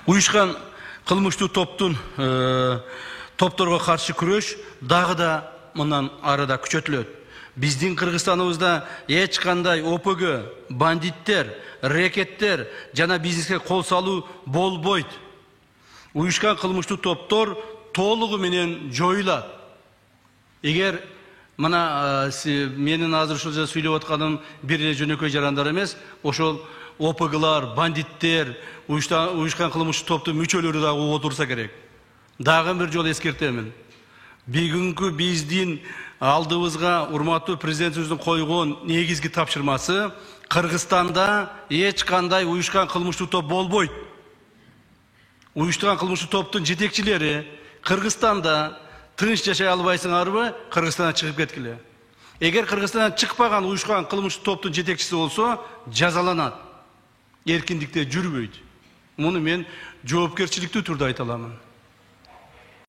Уюшкан кылмыштуу топторго каршы күрөш дагы да мындан арада күчөтүлөт. Биздин Кыргызстаныбызда эч кандай ОПГ, бандиттер, рекеттер жана бизнеске кол салуу болбойт. Уюшкан кылмыштуу топтор толугу менен жоюлат. Эгер мына менин азыр ушул жерде сүйлөп атканым бир эле жөнөкөй жарандар эмес, ошол ОПГлар, бандиттер, уюшкан кылмыштуу топтун мүчөлөрү дагы отурса керек. Дагы бир жолу эскертемин. Бүгүнкү биздин алдыбызга урматтуу президентибиздин койгон негизги тапшырмасы Кыргызстанда эч кандай уюшкан кылмыштуу топ болбойт. Уюштурган кылмыштуу топтун жетекчилери Кыргызстанда тынч жашай албайсыңарбы, Кыргызстандан чыгып кеткиле. Эгер Кыргызстандан чыкпаган уюшкан кылмыштуу топтун жетекчиси болсо, жазаланат. Эркиндикте жүрбөйт. Муну мен жоопкерчиликтүү түрдө айта аламын.